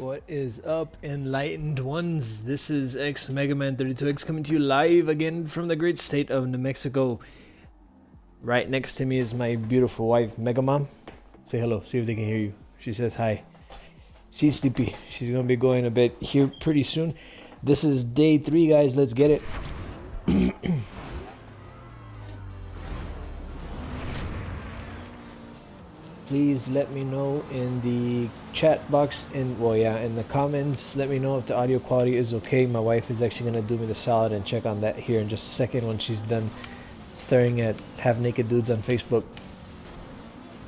What is up, enlightened ones? This is X Mega Man 32X coming to you live again from the great state of New Mexico. Right next to me is my beautiful wife, Mega Mom. Say hello, see if they can hear you. She says hi. She's sleepy. She's gonna be going to bed here pretty soon. This is day 3, guys. Let's get it. Please let me know in the chat box in the comments. Let me know if the audio quality is okay. My wife is actually gonna do me the solid and check on that here in just a second when she's done staring at half-naked dudes on Facebook.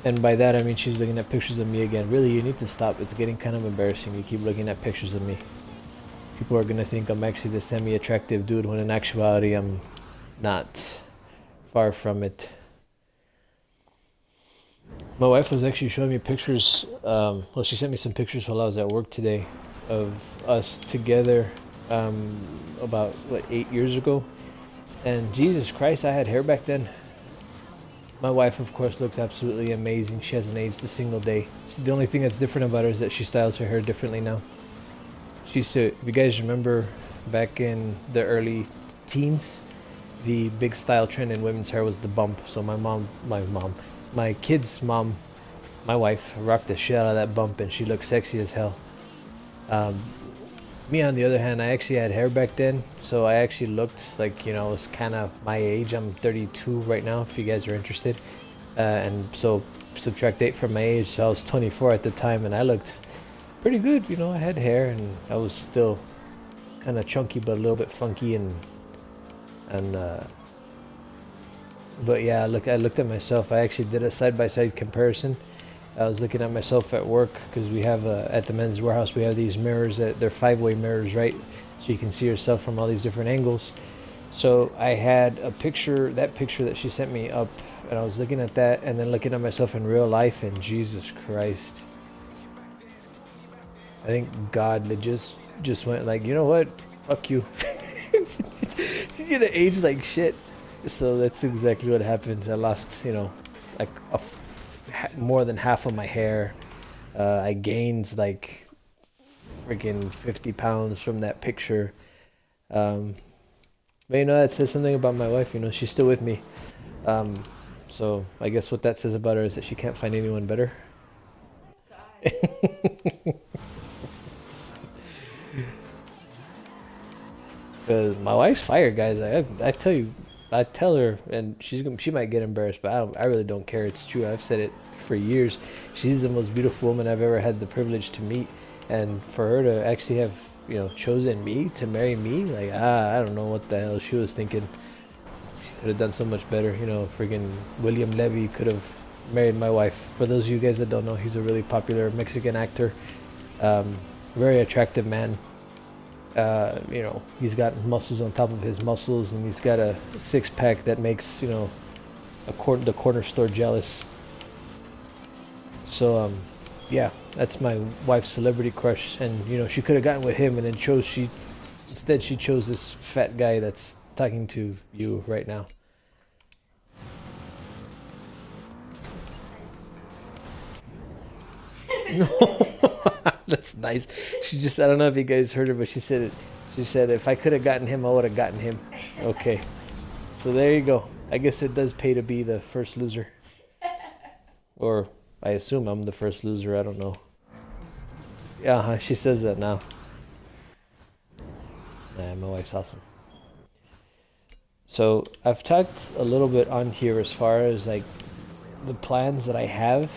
And by that I mean she's looking at pictures of me again. Really, you need to stop. It's getting kind of embarrassing. You keep looking at pictures of me. People are gonna think I'm actually the semi-attractive dude when in actuality I'm not. Far from it. My wife was actually showing me pictures. She sent me some pictures while I was at work today of us together about, 8 years ago. And Jesus Christ, I had hair back then. My wife, of course, looks absolutely amazing. She hasn't aged a single day. The only thing that's different about her is that she styles her hair differently now. She used to, if you guys remember, back in the early teens, the big style trend in women's hair was the bump. So my kid's mom, my wife, rocked the shit out of that bump and she looked sexy as hell. Me, on the other hand, I actually had hair back then, so I actually looked like, I was kind of my age. I'm 32 right now, if you guys are interested. And so subtract 8 from my age, so I was 24 at the time, and I looked pretty good. I had hair, and I was still kind of chunky, but a little bit funky, but yeah, I looked at myself. I actually did a side-by-side comparison. I was looking at myself at work because we have at the Men's Warehouse we have these mirrors they're 5-way mirrors, right? So you can see yourself from all these different angles. So I had that picture that she sent me up, and I was looking at that and then looking at myself in real life, and Jesus Christ, I think God just went like, you know what? Fuck you. You're gonna age like shit. So that's exactly what happened. I lost, like more than half of my hair. I gained like freaking 50 pounds from that picture. But that says something about my wife. She's still with me. So I guess what that says about her is that she can't find anyone better. Because my wife's fire, guys. I tell you. I tell her, and she might get embarrassed, but I really don't care. It's true. I've said it for years. She's the most beautiful woman I've ever had the privilege to meet, and for her to actually have chosen me to marry me, like I don't know what the hell she was thinking. She could have done so much better. Friggin' William Levy could have married my wife. For those of you guys that don't know, he's a really popular Mexican actor, very attractive man. He's got muscles on top of his muscles, and he's got a 6-pack that makes the corner store jealous. So yeah, that's my wife's celebrity crush, and she could have gotten with him, and then instead she chose this fat guy that's talking to you right now. No. That's nice. I don't know if you guys heard her, but she said if I could have gotten him, I would have gotten him. Okay. So there you go. I guess it does pay to be the first loser. Or I assume I'm the first loser. I don't know. Yeah, she says that now. Nah, my wife's awesome. So I've talked a little bit on here as far as like the plans that I have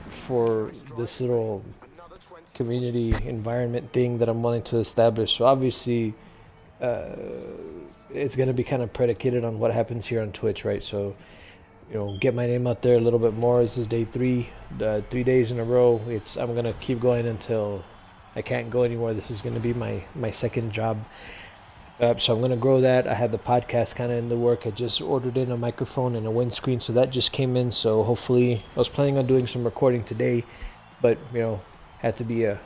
for this little community environment thing that I'm wanting to establish. So obviously it's going to be kind of predicated on what happens here on Twitch, right? So get my name out there a little bit more. This is day 3, 3 days in a row. I'm going to keep going until I can't go anymore. This is going to be my second job. So I'm going to grow that. I have the podcast kind of in the work. I just ordered in a microphone and a windscreen, so that just came in. So hopefully, I was planning on doing some recording today, but had to be a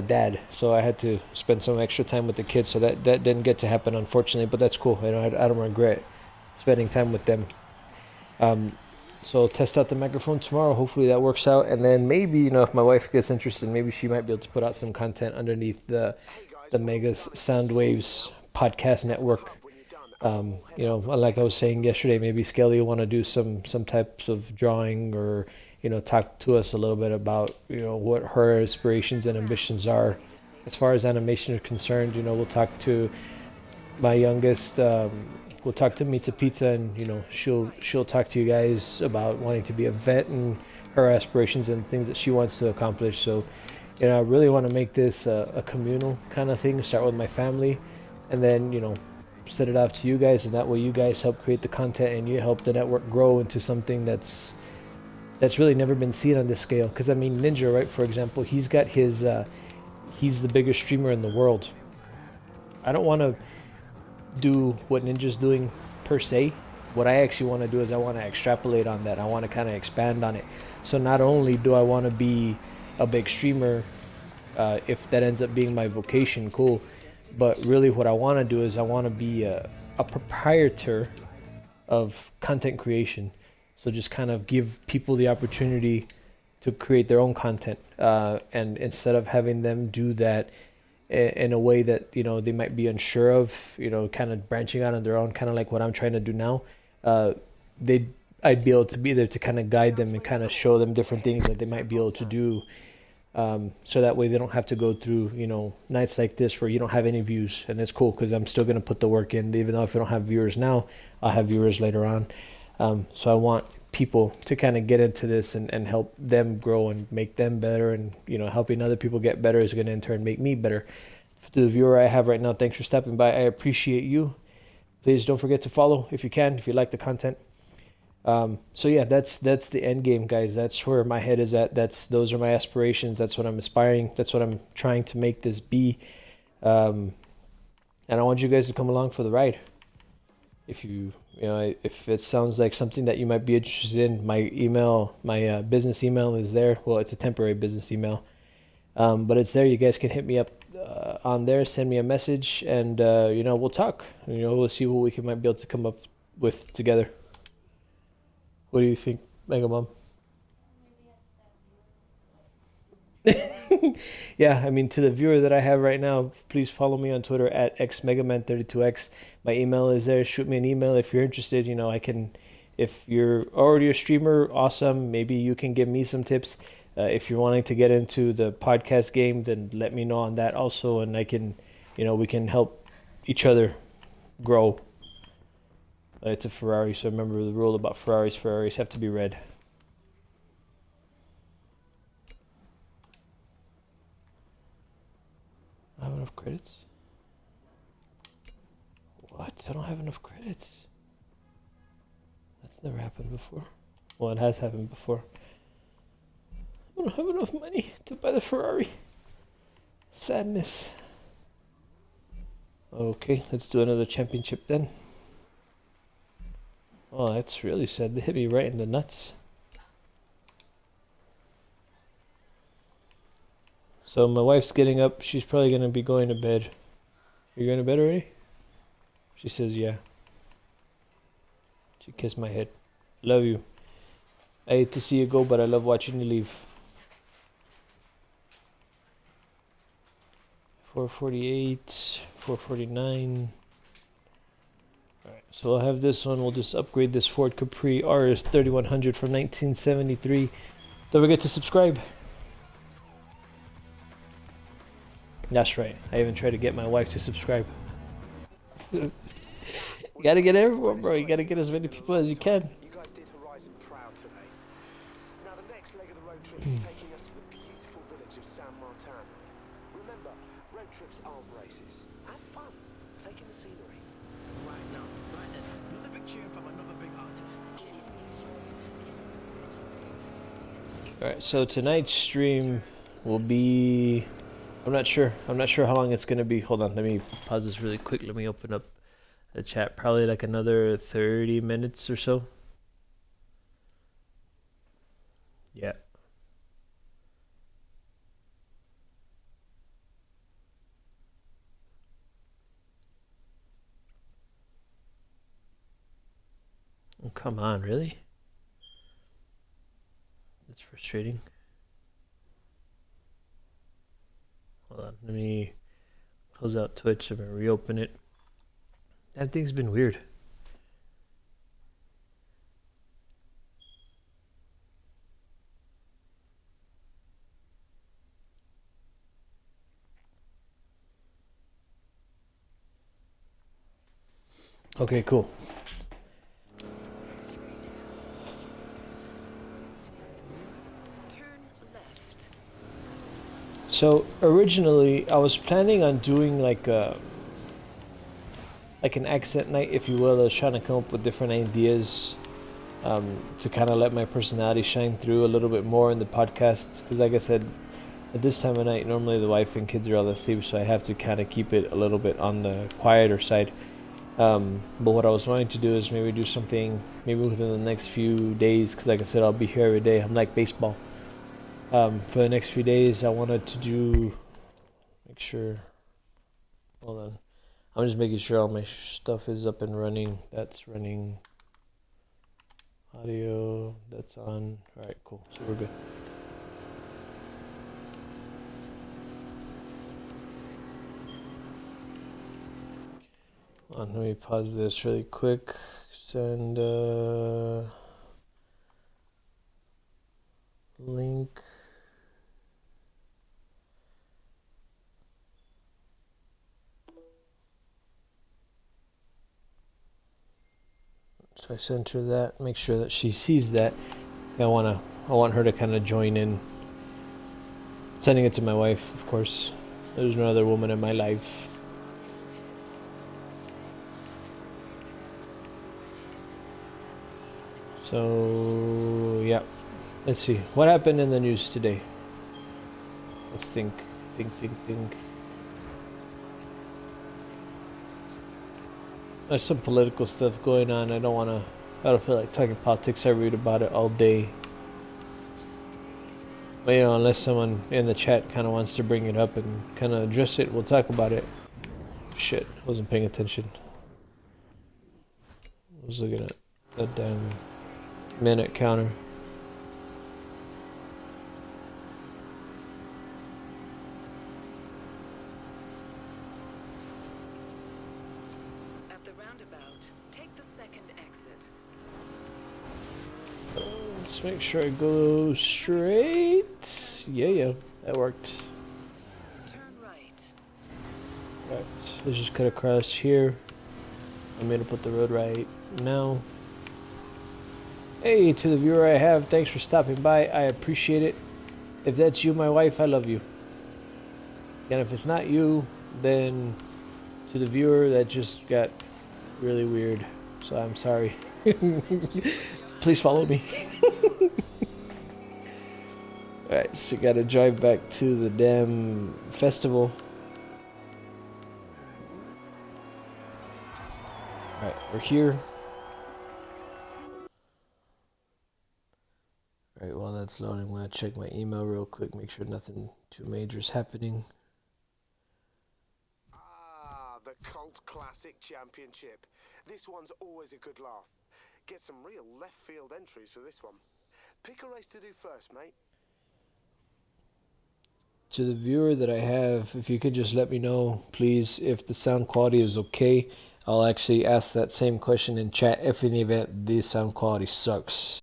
dad, so I had to spend some extra time with the kids, so that didn't get to happen, unfortunately, but that's cool. I don't regret spending time with them. So I'll test out the microphone tomorrow. Hopefully that works out, and then maybe if my wife gets interested, maybe she might be able to put out some content underneath the Megas Soundwaves podcast network. Like I was saying yesterday, maybe Skelly will want to do some types of drawing, or talk to us a little bit about what her aspirations and ambitions are as far as animation is concerned. We'll talk to my youngest. We'll talk to Mita Pizza, and she'll talk to you guys about wanting to be a vet and her aspirations and things that she wants to accomplish. So, I really want to make this a communal kind of thing. Start with my family, and then set it off to you guys, and that way you guys help create the content and you help the network grow into something that's really never been seen on this scale. Because I mean, Ninja, right, for example, he's got his he's the biggest streamer in the world. I don't want to do what Ninja's doing per se. What I actually want to do is I want to extrapolate on that. I want to kind of expand on it. So not only do I want to be a big streamer, if that ends up being my vocation, cool. But really what I want to do is I want to be a proprietor of content creation. So just kind of give people the opportunity to create their own content. And instead of having them do that in a way that they might be unsure of, kind of branching out on their own, kind of like what I'm trying to do now, I'd be able to be there to kind of guide them and kind of show them different things that they might be able to do, so that way they don't have to go through nights like this where you don't have any views. And it's cool because I'm still going to put the work in, even though if I don't have viewers now, I'll have viewers later on. So I want people to kind of get into this and help them grow and make them better, and helping other people get better is going to in turn make me better. To the viewer I have right now, thanks for stopping by. I appreciate you. Please don't forget to follow if you can, if you like the content. So yeah, that's the end game, guys. That's where my head is at. Those are my aspirations. That's what I'm aspiring. That's what I'm trying to make this be. And I want you guys to come along for the ride. If if it sounds like something that you might be interested in, my business email is there. Well, it's a temporary business email, but it's there. You guys can hit me up on there, send me a message, and we'll talk. We'll see what we might be able to come up with together. What do you think, Mega Mom? Yeah, I mean, to the viewer that I have right now, please follow me on Twitter at xmegaman32x. My email is there. Shoot me an email if you're interested. I can, if you're already a streamer, awesome. Maybe you can give me some tips. If you're wanting to get into the podcast game, then let me know on that also, and I can, we can help each other grow. It's a Ferrari, so remember the rule about Ferraris. Ferraris have to be red. I have enough credits? What? I don't have enough credits. That's never happened before. Well, it has happened before. I don't have enough money to buy the Ferrari. Sadness. Okay, let's do another championship then. Oh, that's really sad. They hit me right in the nuts. So my wife's getting up. She's probably going to be going to bed. You going to bed already? She says, yeah. She kissed my head. Love you. I hate to see you go, but I love watching you leave. 448, 449. Alright, so I'll have this one. We'll just upgrade this Ford Capri RS 3100 from 1973. Don't forget to subscribe. That's right. I even tried to get my wife to subscribe. You gotta get everyone, bro. You gotta get as many people as you can. You guys did Horizon proud today. Now the next leg of the road trip is taking us to the beautiful village of San Martin. Remember, road trips aren't races. Have fun, taking the scenery. Right now, right then, another big tune from another big artist. Alright, so tonight's stream will be... I'm not sure how long it's gonna be. Hold on, let me pause this really quick. Let me open up the chat. Probably like another 30 minutes or so. Yeah. Oh, come on, really? That's frustrating. Hold on, let me close out Twitch. I'm gonna reopen it. That thing's been weird. Okay, cool. Turn left. So originally, I was planning on doing like an accent night, if you will. I was trying to come up with different ideas to kind of let my personality shine through a little bit more in the podcast. Because, like I said, at this time of night, normally the wife and kids are all asleep, so I have to kind of keep it a little bit on the quieter side. But what I was wanting to do is maybe do something maybe within the next few days, because like I said, I'll be here every day. I'm like baseball. For the next few days, I wanted to make sure, hold on. I'm just making sure all my stuff is up and running. That's running. Audio, that's on. Alright, cool. So we're good. Let me pause this really quick. Send link. So I sent her that. Make sure that she sees that. I want her to kind of join in. Sending it to my wife, of course. There's no other woman in my life. So yeah, let's see what happened in the news today. Let's think. There's some political stuff going on. I don't feel like talking politics. I read about it all day. But unless someone in the chat kind of wants to bring it up and kind of address it, we'll talk about it. Shit, wasn't paying attention. I was looking at the damn minute counter. At the roundabout, take the second exit. Let's make sure I go straight. Yeah, that worked. Turn right. Right, let's just cut across here. I'm gonna put the road right now. Hey, to the viewer I have, thanks for stopping by. I appreciate it. If that's you, my wife, I love you. And if it's not you, then to the viewer, that just got really weird. So I'm sorry. Please follow me. Alright, so gotta drive back to the damn festival. Alright, we're here. Alright, while that's loading, I'm gonna check my email real quick, make sure nothing too major is happening. Ah, the Cult Classic Championship. This one's always a good laugh. Get some real left field entries for this one. Pick a race to do first, mate. To the viewer that I have, if you could just let me know, please, if the sound quality is okay. I'll actually ask that same question in chat if in the event the sound quality sucks.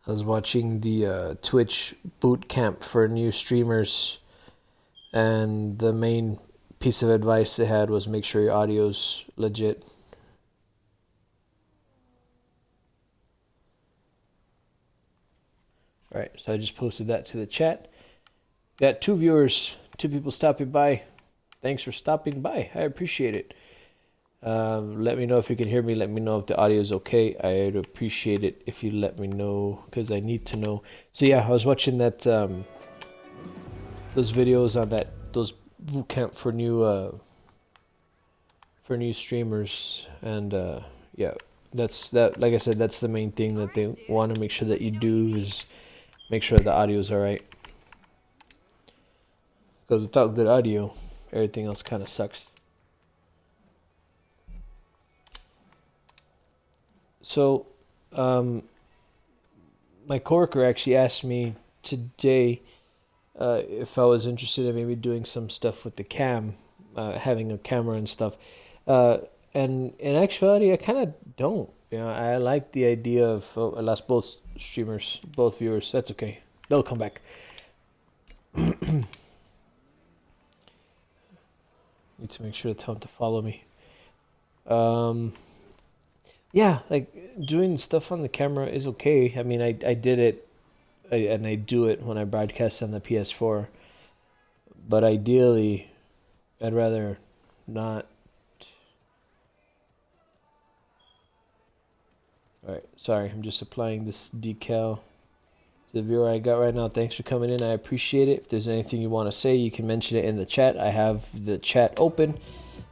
I was watching the Twitch boot camp for new streamers, and the main piece of advice they had was make sure your audio's legit. Alright, so I just posted that to the chat. Got 2 viewers, 2 people stopping by. Thanks for stopping by. I appreciate it. Let me know if you can hear me. Let me know if the audio is okay. I'd appreciate it if you let me know, because I need to know. So yeah, I was watching that those videos on those boot camp for new streamers, and yeah, like I said, that's the main thing that they want to make sure that you do, is make sure the audio is alright. Because without good audio, everything else kind of sucks. So, my coworker actually asked me today if I was interested in maybe doing some stuff with the cam, having a camera and stuff. And in actuality, I kind of don't. You know, I like the idea of. Oh, I lost both streamers, both viewers. That's okay. They'll come back. Need to make sure to tell them to follow me. Yeah, like doing stuff on the camera is okay. I mean, I did it, and I do it when I broadcast on the PS4. But ideally, I'd rather not. Alright, sorry, I'm just applying this decal to the viewer I got right now. Thanks for coming in, I appreciate it. If there's anything you want to say, you can mention it in the chat. I have the chat open.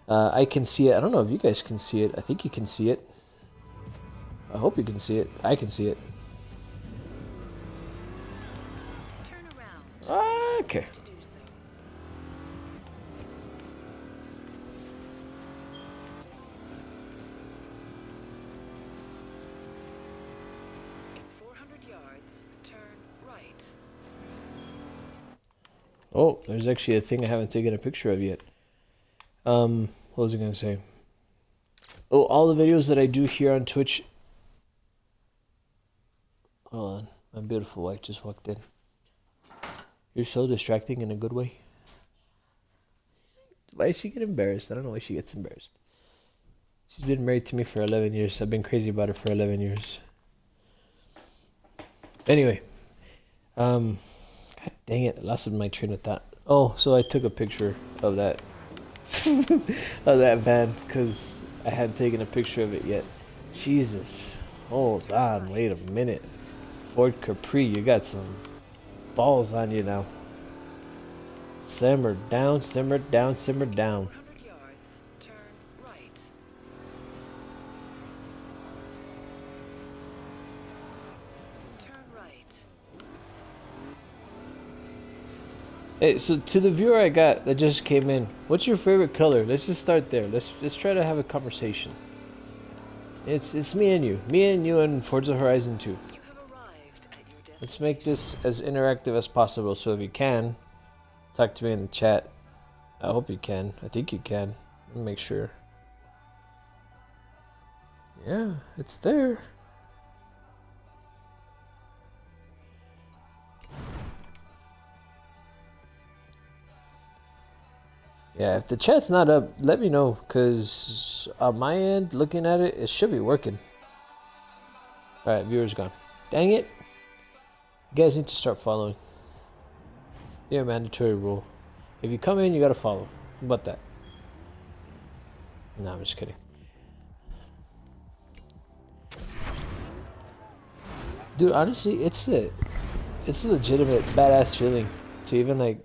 I can see it. I don't know if you guys can see it. I think you can see it. I hope you can see it. I can see it. Turn around. Okay. To do so. In 400 yards, turn right. Oh, there's actually a thing I haven't taken a picture of yet. What was I gonna say? Oh, all the videos that I do here on Twitch. Hold on, my beautiful wife just walked in. You're so distracting in a good way. Why does she get embarrassed? I don't know why she gets embarrassed. She's been married to me for 11 years. I've been crazy about her for 11 years. Anyway, God dang it, I lost my train of thought. Oh, so I took a picture of that, of that van, because I hadn't taken a picture of it yet. Jesus, hold on, wait a minute. Ford Capri, you got some balls on you now. Simmer down, simmer down, simmer down. 400 yards, turn right. Turn right. Hey, so to the viewer I got that just came in, what's your favorite color? Let's just start there. Let's try to have a conversation. It's me and you and Forza Horizon 2. You have arrived at your destination. Let's make this as interactive as possible. So if you can, talk to me in the chat. I hope you can. I think you can. Let me make sure. Yeah, it's there. Yeah, if the chat's not up, let me know, because on my end, looking at it, it should be working. Alright, viewer's gone. Dang it. You guys need to start following. Yeah, mandatory rule. If you come in, you gotta follow. How about that? No, I'm just kidding. Dude, honestly, it's a legitimate badass feeling to even like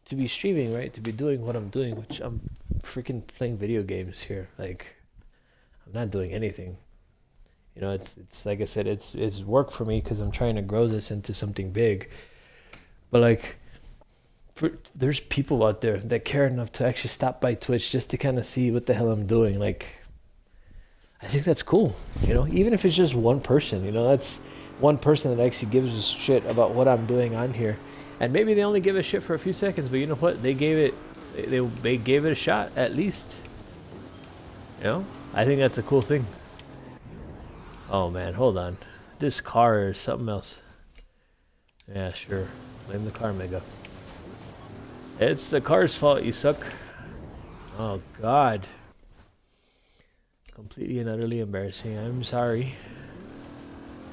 to be streaming, right? To be doing what I'm doing, which I'm freaking playing video games here. Like, I'm not doing anything. You know, it's like I said, it's work for me because I'm trying to grow this into something big. But like, there's people out there that care enough to actually stop by Twitch just to kind of see what the hell I'm doing. Like, I think that's cool. You know, even if it's just one person. You know, that's one person that actually gives a shit about what I'm doing on here. And maybe they only give a shit for a few seconds, but you know what? They gave it, they gave it a shot at least. You know, I think that's a cool thing. Oh man, hold on. This car is something else. Yeah, sure. Blame the car, Mega. It's the car's fault. You suck. Oh God. Completely and utterly embarrassing. I'm sorry.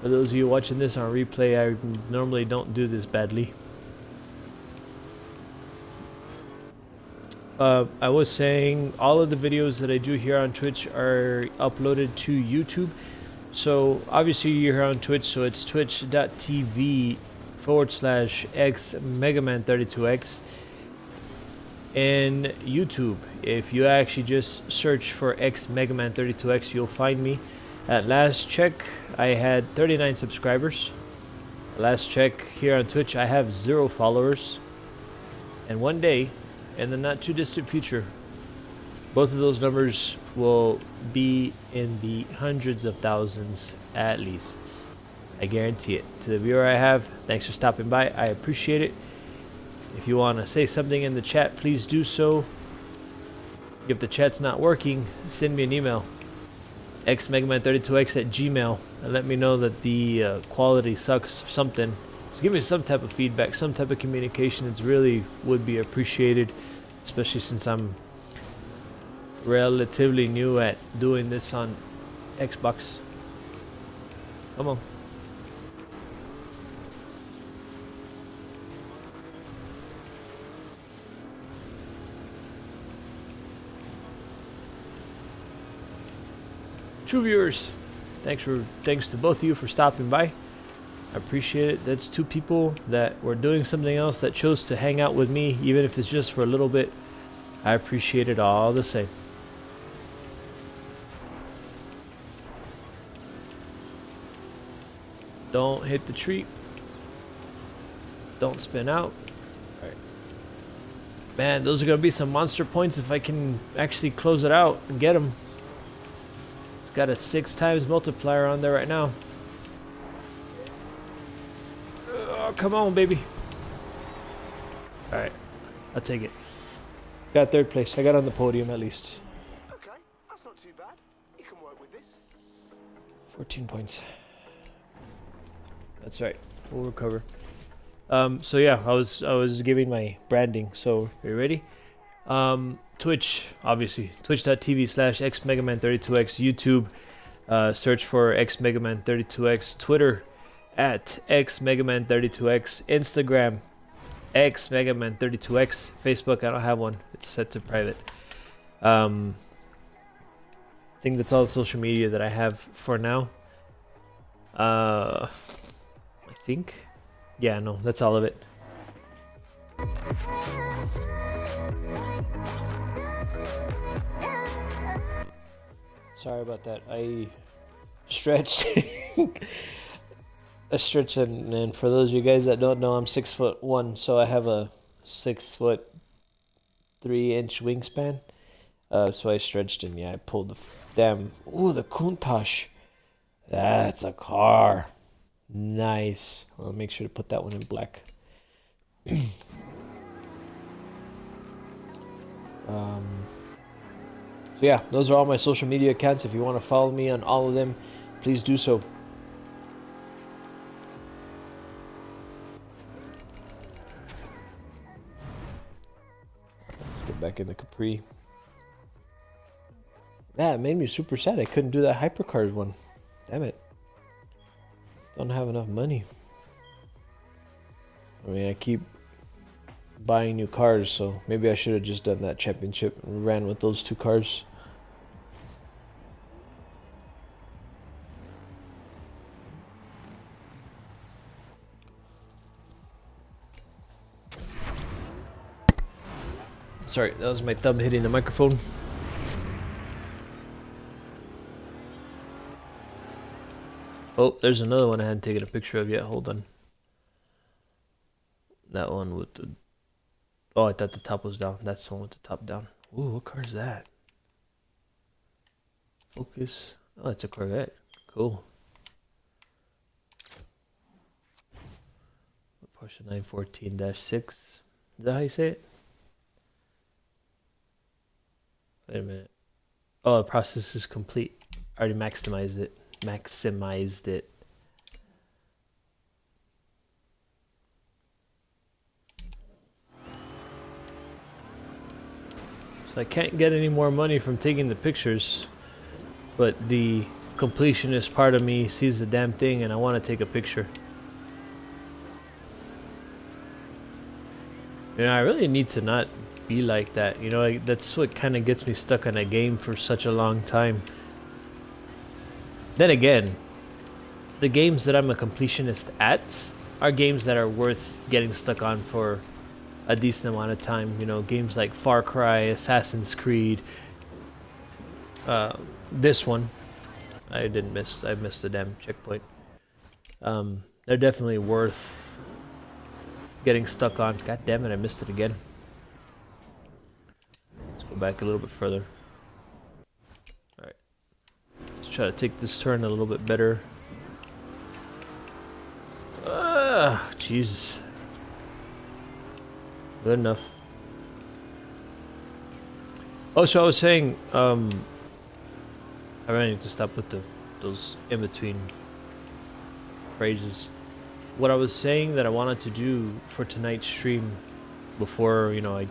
For those of you watching this on replay, I normally don't do this badly. I was saying all of the videos that I do here on Twitch are uploaded to YouTube. So obviously you're here on Twitch, so it's twitch.tv/xmegaman32x. And YouTube, if you actually just search for xmegaman32x, you'll find me. At last check, I had 39 subscribers. Last check here on Twitch, I have 0 followers. And one day, in the not too distant future, both of those numbers will be in the hundreds of thousands at least. I guarantee it. To the viewer I have, thanks for stopping by. I appreciate it. If you want to say something in the chat, please do so. If the chat's not working, send me an email. xmegaman32x@gmail, and let me know that the quality sucks or something. Just give me some type of feedback, some type of communication. It's really would be appreciated, especially since I'm relatively new at doing this on Xbox. Come on. True viewers, thanks to both of you for stopping by. I appreciate it. That's two people that were doing something else that chose to hang out with me, even if it's just for a little bit. I appreciate it all the same. Don't hit the tree. Don't spin out. All right. Man, those are gonna be some monster points if I can actually close it out and get them. It's got a 6 times multiplier on there right now. Oh, come on, baby. All right, I'll take it. Got 3rd place. I got on the podium at least. Okay, that's not too bad. You can work with this. 14 points. That's right. We'll recover. So yeah, I was giving my branding. So are you ready? Twitch, obviously. Twitch.tv/xmegaman32x. YouTube, search for xmegaman32x. Twitter @xmegaman32x. Instagram xmegaman32x. Facebook, I don't have one. It's set to private. I think that's all the social media that I have for now. I think. Yeah, no, that's all of it. Sorry about that. I stretched. I stretched, and for those of you guys that don't know, I'm 6'1", so I have a 6'3" wingspan. So I stretched, and yeah, I pulled the damn. Ooh, the Countach. That's a car. Nice. I'll make sure to put that one in black. So yeah, those are all my social media accounts. If you want to follow me on all of them, please do so. Let's get back in the Capri. Yeah, it made me super sad. I couldn't do that hypercars one. Damn it. Don't have enough money. I mean, I keep buying new cars, so maybe I should have just done that championship and ran with those 2 cars. Sorry, that was my thumb hitting the microphone. Oh, there's another one I hadn't taken a picture of yet. Hold on. That one with the... Oh, I thought the top was down. That's the one with the top down. Ooh, what car is that? Focus. Oh, it's a Corvette. Cool. Porsche 914-6. Is that how you say it? Wait a minute. Oh, the process is complete. I already maximized it. Maximized it. So I can't get any more money from taking the pictures, but the completionist part of me sees the damn thing and I want to take a picture. You know, I really need to not be like that. You know, that's what kind of gets me stuck on a game for such a long time. Then again, the games that I'm a completionist at are games that are worth getting stuck on for a decent amount of time. You know, games like Far Cry, Assassin's Creed. This one, I missed the damn checkpoint. They're definitely worth getting stuck on. God damn it, I missed it again. Let's go back a little bit further. Alright. Let's try to take this turn a little bit better. Jesus. Good enough. Oh, so I was saying, I really need to stop with those in between phrases. What I was saying that I wanted to do for tonight's stream, before I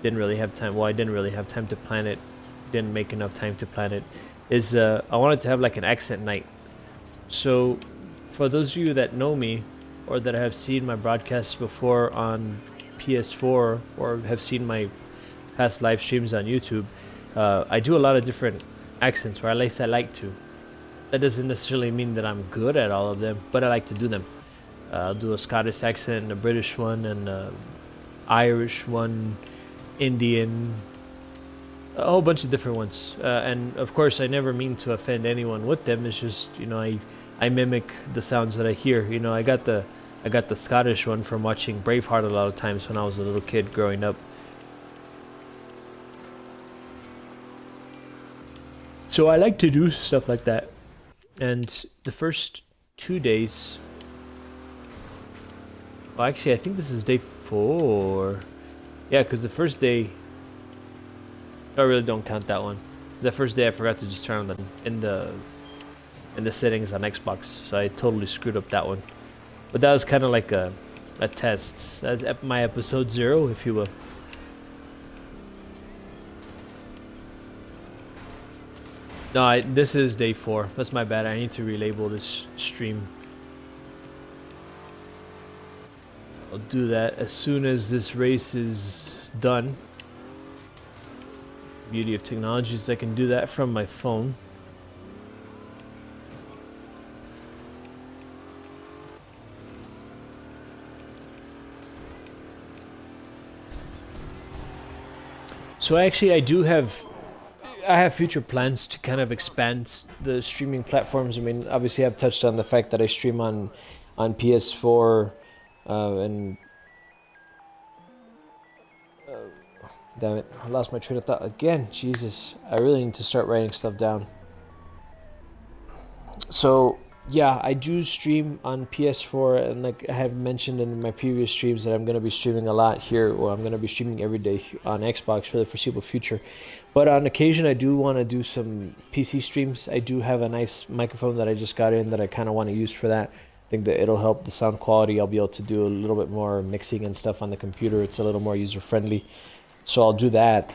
didn't really have time. Well, I didn't really have time to plan it. Didn't make enough time to plan it. Is I wanted to have like an accent night. So, for those of you that know me, or that have seen my broadcasts before on PS4, or have seen my past live streams on YouTube, I do a lot of different accents, or at least I like to. That doesn't necessarily mean that I'm good at all of them, but I like to do them. I'll do a Scottish accent, a British one, and Irish one, Indian, a whole bunch of different ones. And of course, I never mean to offend anyone with them. It's just I mimic the sounds that I hear. I got the Scottish one from watching Braveheart a lot of times when I was a little kid growing up. So I like to do stuff like that. And the first 2 days, well, actually, I think this is day 4. Yeah, because the first day, I really don't count that one. The first day I forgot to just turn on in the settings on Xbox, so I totally screwed up that one. But that was kind of like a test. That's my episode 0, if you will. No, this is day 4. That's my bad. I need to relabel this stream. I'll do that as soon as this race is done. Beauty of technology is I can do that from my phone. So actually, I have future plans to kind of expand the streaming platforms. I mean, obviously, I've touched on the fact that I stream on PS4 and damn it, I lost my train of thought again. Jesus, I really need to start writing stuff down. So yeah, I do stream on PS4, and like I have mentioned in my previous streams that I'm going to be streaming a lot here, or I'm going to be streaming every day on Xbox for the foreseeable future. But on occasion, I do want to do some PC streams. I do have a nice microphone that I just got in that I kind of want to use for that. I think that it'll help the sound quality. I'll be able to do a little bit more mixing and stuff on the computer. It's a little more user friendly. So I'll do that.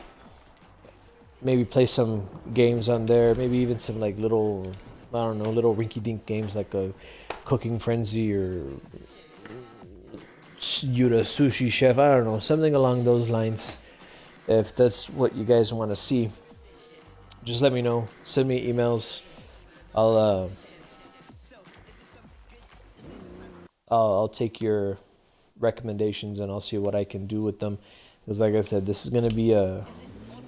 Maybe play some games on there. Maybe even some like little, I don't know, little rinky-dink games like a Cooking Frenzy or Yuta Sushi Chef. I don't know, something along those lines. If that's what you guys want to see, just let me know. Send me emails. I'll take your recommendations and I'll see what I can do with them. Because like I said, this is gonna be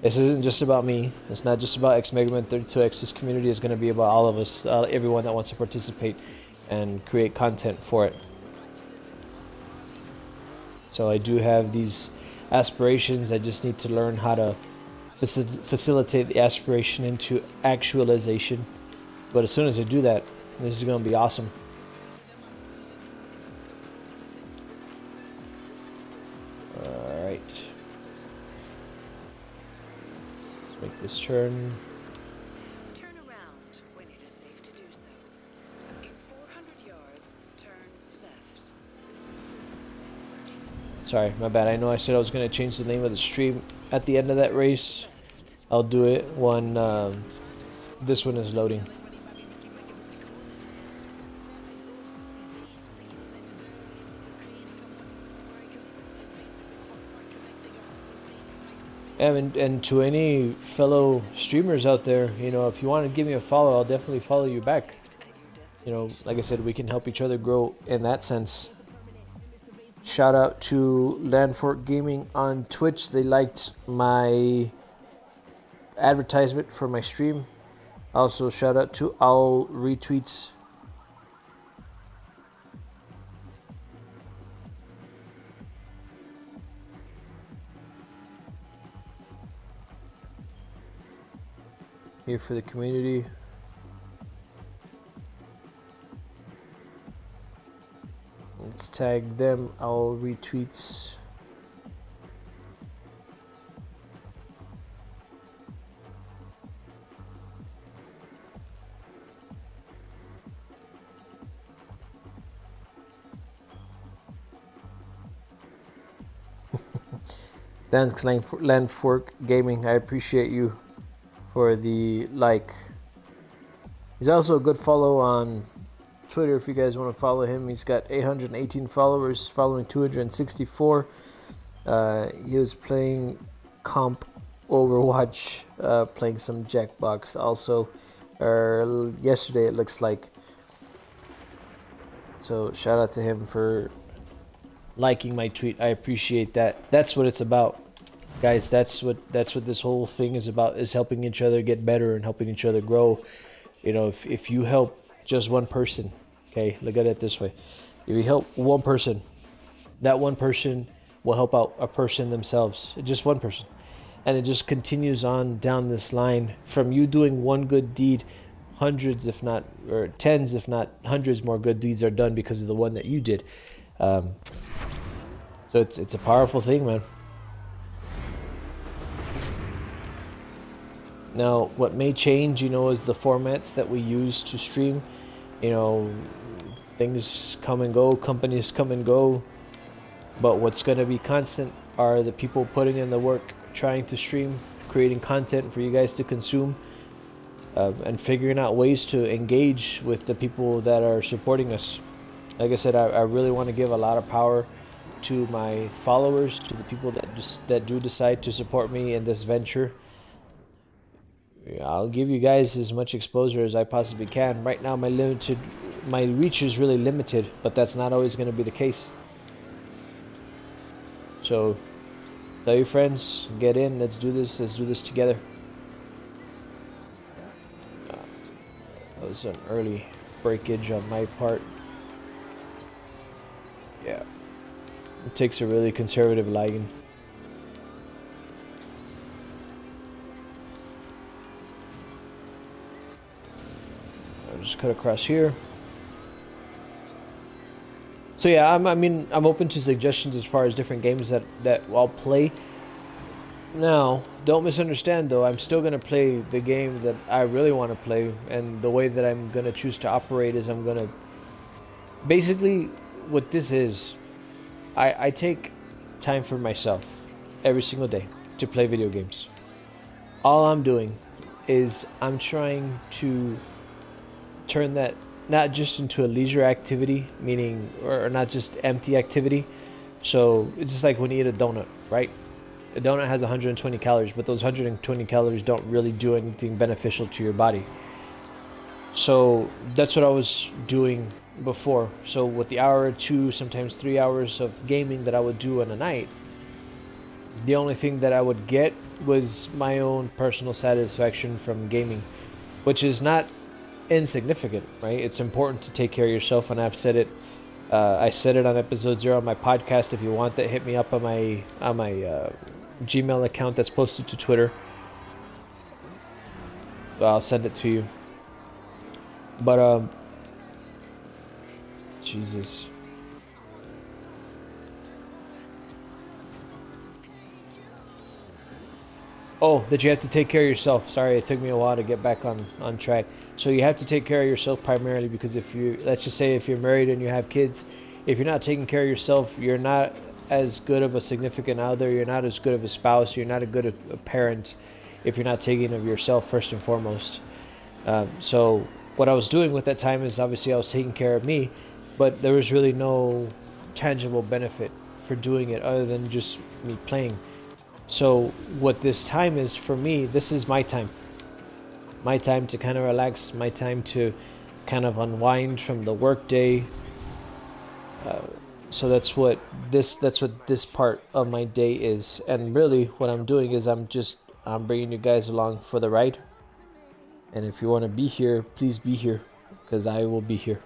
this isn't just about me. It's not just about X Mega Man 32X. This community is gonna be about all of us, everyone that wants to participate and create content for it. So I do have these aspirations. I just need to learn how to facilitate the aspiration into actualization. But as soon as I do that, this is gonna be awesome. Alright. Let's make this turn. Turn around when it is safe to do so. In 400 yards, turn left. Sorry, my bad. I know I said I was going to change the name of the stream at the end of that race. I'll do it when this one is loading. And to any fellow streamers out there, if you want to give me a follow, I'll definitely follow you back. Like I said, we can help each other grow in that sense. Shout out to Landfort Gaming on Twitch. They liked my advertisement for my stream. Also, shout out to Owl Retweets. Here for the community. Let's Let's tag them. I'll retweets. Thanks, Landfork Gaming. I appreciate you for the like. He's also a good follow on Twitter if you guys want to follow him. He's got 818 followers, following 264. He was playing comp Overwatch, playing some Jackbox also, yesterday it looks like. So shout out to him for liking my tweet. I appreciate that. That's what it's about, guys. That's what this whole thing is about, is helping each other get better and helping each other grow. You know, if you help just one person, okay, look at it this way. If you help one person, that one person will help out a person themselves, just one person. And it just continues on down this line from you doing one good deed. Hundreds, if not, or tens, if not hundreds more good deeds are done because of the one that you did. So it's a powerful thing, man. Now, what may change, is the formats that we use to stream. Things come and go, companies come and go. But what's going to be constant are the people putting in the work, trying to stream, creating content for you guys to consume, and figuring out ways to engage with the people that are supporting us. Like I said, I really want to give a lot of power to my followers, to the people that do decide to support me in this venture. I'll give you guys as much exposure as I possibly can. Right now, my reach is really limited, but that's not always going to be the case. So, tell your friends, get in, let's do this together. That was an early breakage on my part. Yeah. It takes a really conservative lighting. I'll just cut across here. So yeah, I'm open to suggestions as far as different games that I'll play. Now, don't misunderstand though, I'm still going to play the game that I really want to play, and the way that I'm going to choose to operate is I'm going to... Basically, what this is, I take time for myself every single day to play video games. All I'm doing is I'm trying to turn that not just into a leisure activity, meaning, or not just empty activity. So it's just like when you eat a donut, right? A donut has 120 calories, but those 120 calories don't really do anything beneficial to your body. So that's what I was doing before. So with the hour or two, sometimes 3 hours of gaming that I would do in a night, the only thing that I would get was my own personal satisfaction from gaming, which is not insignificant, right? It's important to take care of yourself, and I've said it. I said it on episode 0 on my podcast. If you want that, hit me up on my Gmail account that's posted to Twitter. I'll send it to you. But Jesus. Oh, that you have to take care of yourself. Sorry, it took me a while to get back on track. So you have to take care of yourself primarily, because if you, let's just say if you're married and you have kids, if you're not taking care of yourself, you're not as good of a significant other, you're not as good of a spouse, you're not as good of a parent if you're not taking care of yourself first and foremost. So what I was doing with that time is obviously I was taking care of me, but there was really no tangible benefit for doing it other than just me playing. So what this time is for me, this is my time. My time to kind of relax, my time to kind of unwind from the workday. So that's what this part of my day is. And really what I'm doing is I'm bringing you guys along for the ride. And if you want to be here, please be here, because I will be here.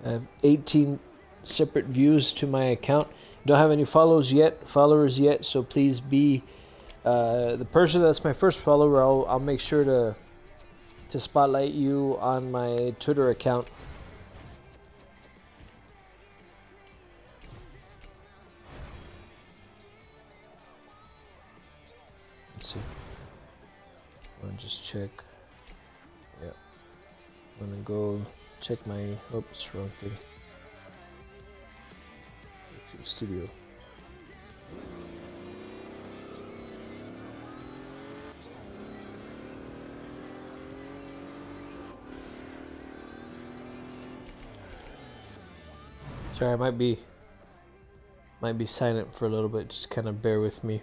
I have 18 separate views to my account. Don't have any followers yet, so please be the person that's my first follower. I'll make sure to to spotlight you on my Twitter account. Let's see. I'm gonna just check. Yeah. I'm gonna go check my. Oops, wrong thing. YouTube Studio. Sorry, I might be silent for a little bit. Just kind of bear with me.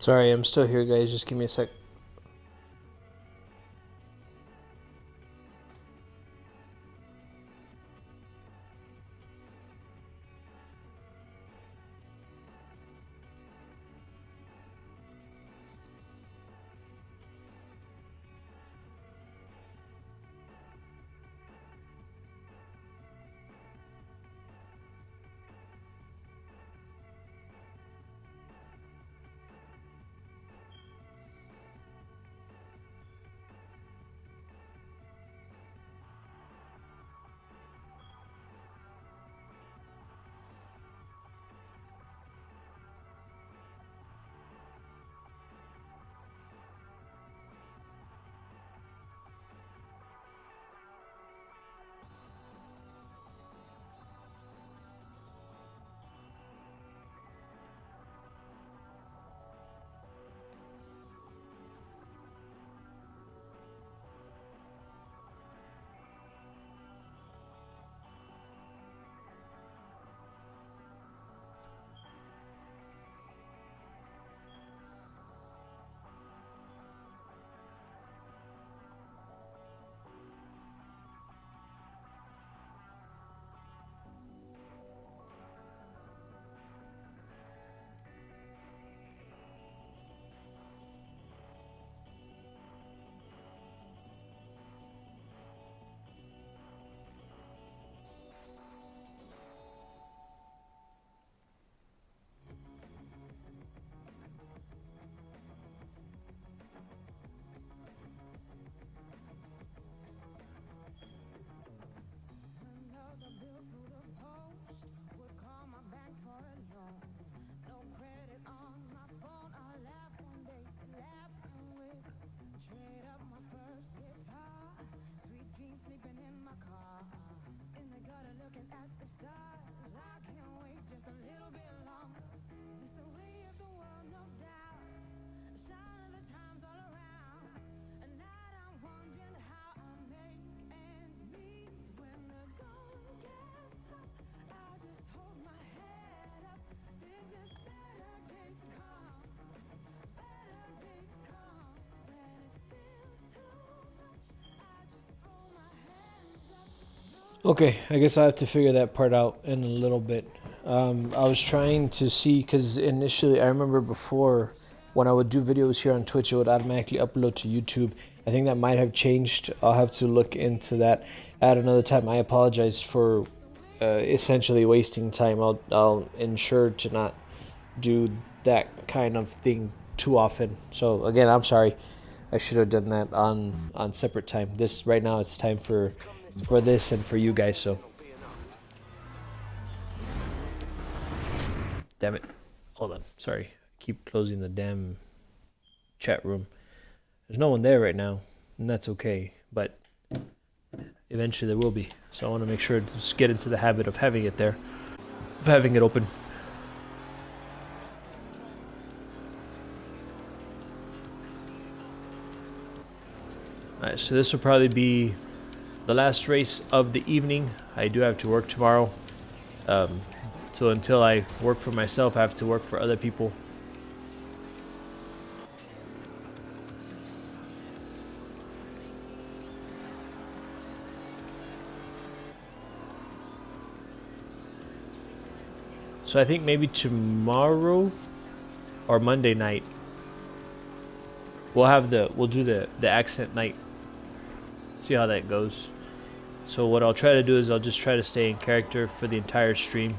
Sorry, I'm still here, guys. Just give me a sec. Okay, I guess I have to figure that part out in a little bit. I was trying to see, because initially I remember before when I would do videos here on Twitch, it would automatically upload to YouTube. I think that might have changed. I'll have to look into that at another time. I apologize for essentially wasting time. I'll ensure to not do that kind of thing too often. So again, I'm sorry. I should have done that on separate time. This right now it's time for this and for you guys. So damn it, hold on. Sorry, keep closing the damn chat room. There's no one there right now, and that's okay. But eventually there will be. So I want to make sure to just get into the habit of having it there, of having it open. Alright, so this will probably be the last race of the evening. I do have to work tomorrow. So until I work for myself, I have to work for other people. So I think maybe tomorrow or Monday night we'll do the accent night. See how that goes. So what I'll try to do is I'll just try to stay in character for the entire stream.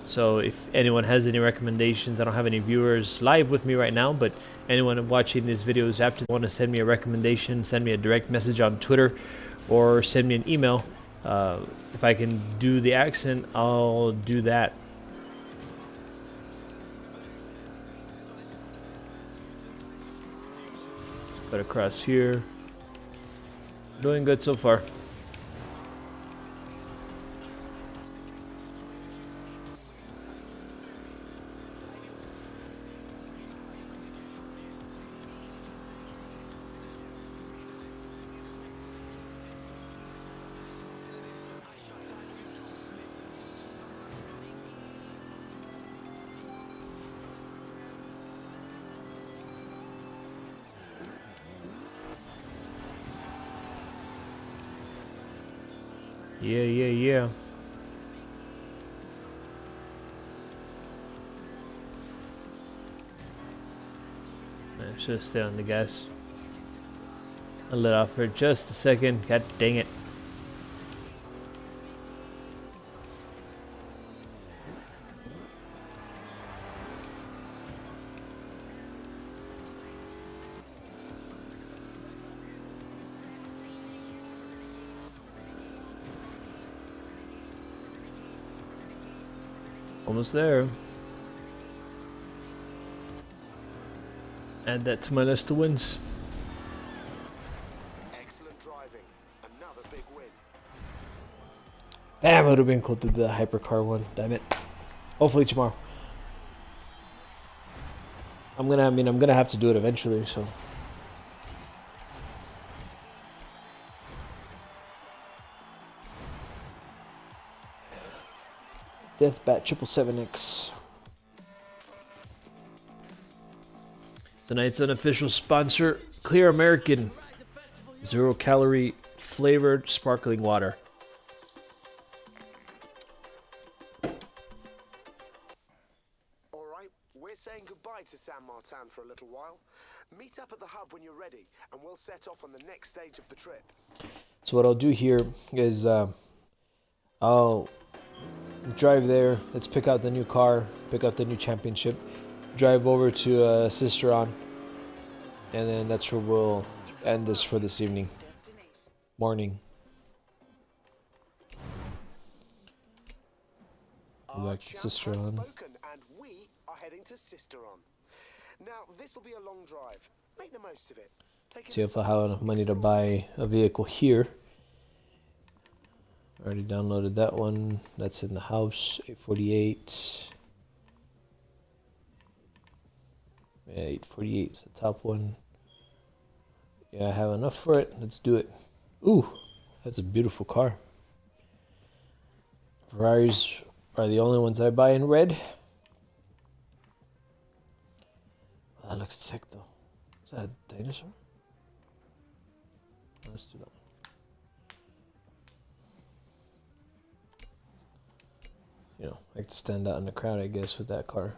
So if anyone has any recommendations, I don't have any viewers live with me right now, but anyone watching these videos after want to send me a recommendation, send me a direct message on Twitter or send me an email. If I can do the accent, I'll do that. Cut across here. Doing good so far. Yeah. I should stay on the gas. I let off for just a second. God dang it. Almost there. Add that to my list of wins. Excellent driving. Another big win. Damn, it would have been cool to do the hypercar one. Damn it. Hopefully tomorrow. I'm gonna have to do it eventually, so. Deathbat 777X. Tonight's unofficial sponsor, Clear American. 0-calorie flavored sparkling water. Alright, we're saying goodbye to San Martin for a little while. Meet up at the hub when you're ready, and we'll set off on the next stage of the trip. So what I'll do here is I'll drive there. Let's pick out the new car, pick out the new championship, drive over to Sisteron, and then that's where we'll end this for this evening. Morning. Go back to Sisteron. And we are heading to Sisteron. Now, this will be a long drive. Make the most of it. See if I have enough money to buy a vehicle here. Already downloaded that one. That's in the house. 848. Yeah, 848 is the top one. Yeah, I have enough for it. Let's do it. Ooh, that's a beautiful car. Ferraris are the only ones I buy in red. Oh, that looks sick though. Is that a dinosaur? Let's do that one. You know, like to stand out in the crowd, I guess, with that car.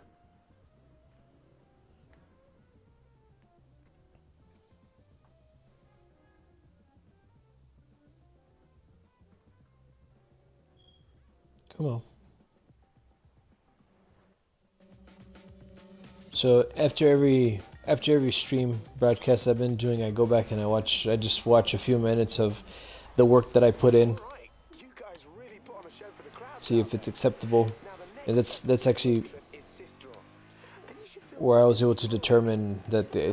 Come on. So after every after every stream broadcast I've been doing, I go back and I just watch a few minutes of the work that I put in, Right, you guys really put on a show for the crowd. see if it's acceptable. Now the And next that's actually trip is Sistron. And you should feel where I was able to determine that the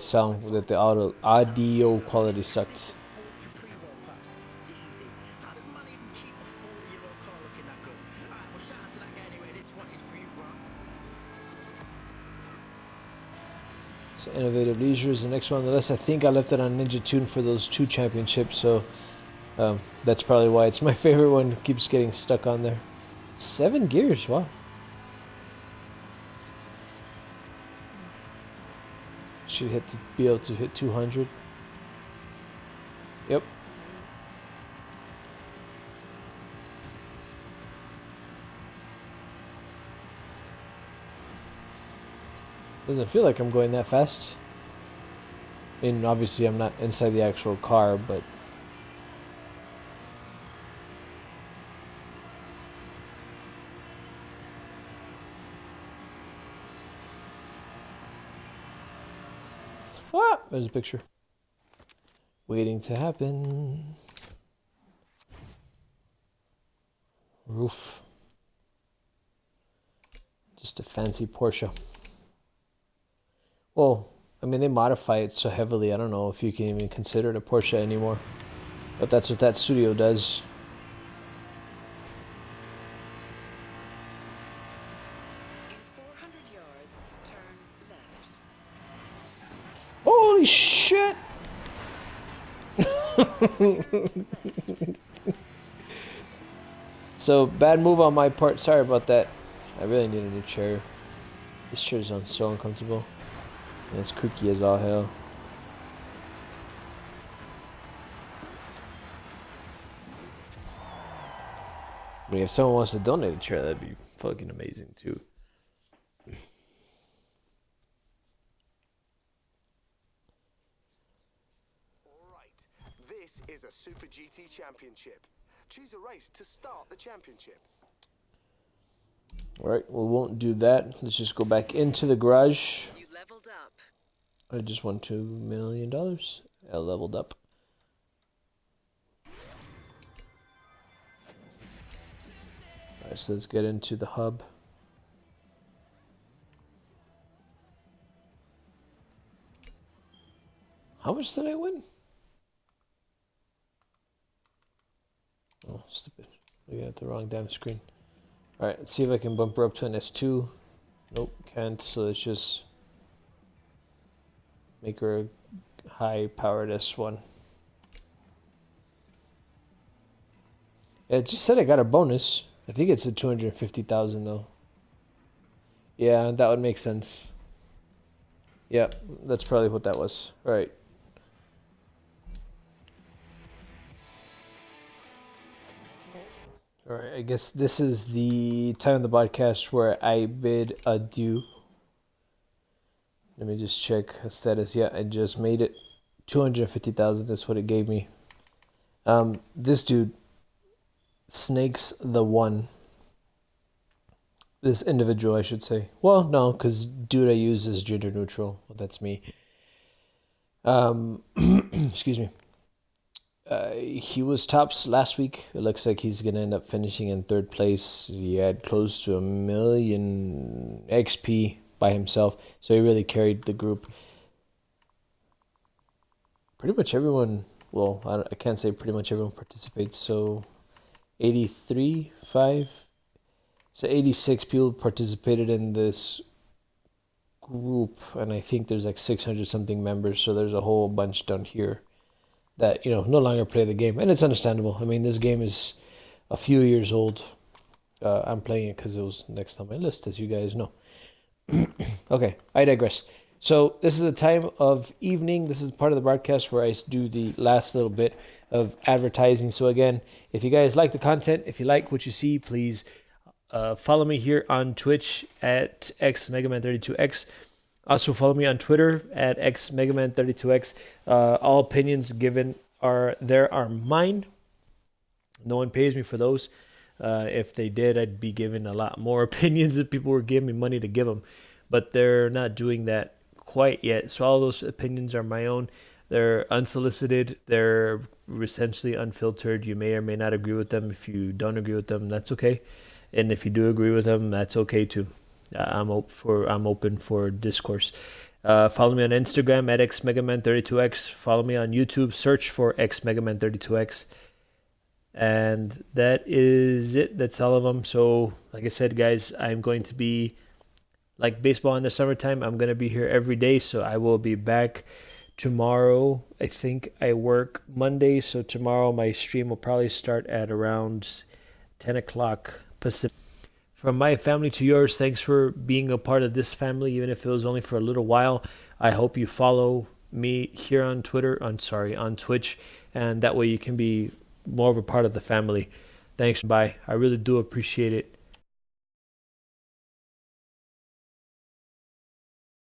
audio quality sucked. Your pre-roll pass, easy. How does man even keep a full Euro car looking that good? Alright, well shout out to that guy anyway. This one is for you, bro. So Innovative Leisure is the next one on the list. I think I left it on Ninja Tune for those 2 championships, so that's probably why it's my favorite one. It keeps getting stuck on there. 7 gears, wow. Should be able to hit 200. Yep. Doesn't feel like I'm going that fast. I mean, obviously I'm not inside the actual car, but there's a picture. Waiting to happen. Roof. Just a fancy Porsche. Well, I mean, they modify it so heavily, I don't know if you can even consider it a Porsche anymore. But that's what that studio does. In 400 yards, turn left. Holy shit! So, bad move on my part. Sorry about that. I really need a new chair. This chair sounds so uncomfortable. And it's creaky as all hell. I mean, if someone wants to donate a chair, that'd be fucking amazing too. Alright, this is a Super GT Championship. Choose a race to start the championship. Alright, we won't do that. Let's just go back into the garage. You leveled up. I just won $2 million. I leveled up. Alright, so let's get into the hub. How much did I win? Oh, stupid. Looking at the wrong damn screen. Alright, let's see if I can bump her up to an S2. Nope, can't, so let's just make her a high-powered S1. Yeah, it just said I got a bonus. I think it's at 250,000 though. Yeah, that would make sense. Yeah, that's probably what that was. Alright. Alright, I guess this is the time of the podcast where I bid adieu. Let me just check status. Yeah, I just made it. 250,000, that's what it gave me. This dude, Snakes the One. This individual, I should say. Well, no, because dude I use is gender neutral. Well, that's me. Excuse me. He was tops last week. It looks like he's going to end up finishing in 3rd place. He had close to 1 million XP by himself. So he really carried the group. Pretty much everyone, well, I can't say pretty much everyone participates. So 86 people participated in this group. And I think there's like 600 something members. So there's a whole bunch down here that, no longer play the game. And it's understandable. I mean, this game is a few years old. I'm playing it because it was next on my list, as you guys know. Okay, I digress. So this is a time of evening. This is part of the broadcast where I do the last little bit of advertising. So again, if you guys like the content, if you like what you see, please follow me here on Twitch at xmegaman32x. Also follow me on Twitter at xmegaman32x. All opinions given are mine. No one pays me for those. If they did, I'd be giving a lot more opinions if people were giving me money to give them. But they're not doing that quite yet. So all those opinions are my own. They're unsolicited. They're essentially unfiltered. You may or may not agree with them. If you don't agree with them, that's okay. And if you do agree with them, that's okay too. I'm open for discourse. Follow me on Instagram at xmegaman32x. Follow me on YouTube. Search for xmegaman32x. And that is it. That's all of them. So, like I said, guys, I'm going to be like baseball in the summertime. I'm going to be here every day. So I will be back tomorrow. I think I work Monday. So tomorrow my stream will probably start at around 10 o'clock Pacific. From my family to yours, thanks for being a part of this family, even if it was only for a little while. I hope you follow me here on on Twitch, and that way you can be more of a part of the family. Thanks. Bye. I really do appreciate it.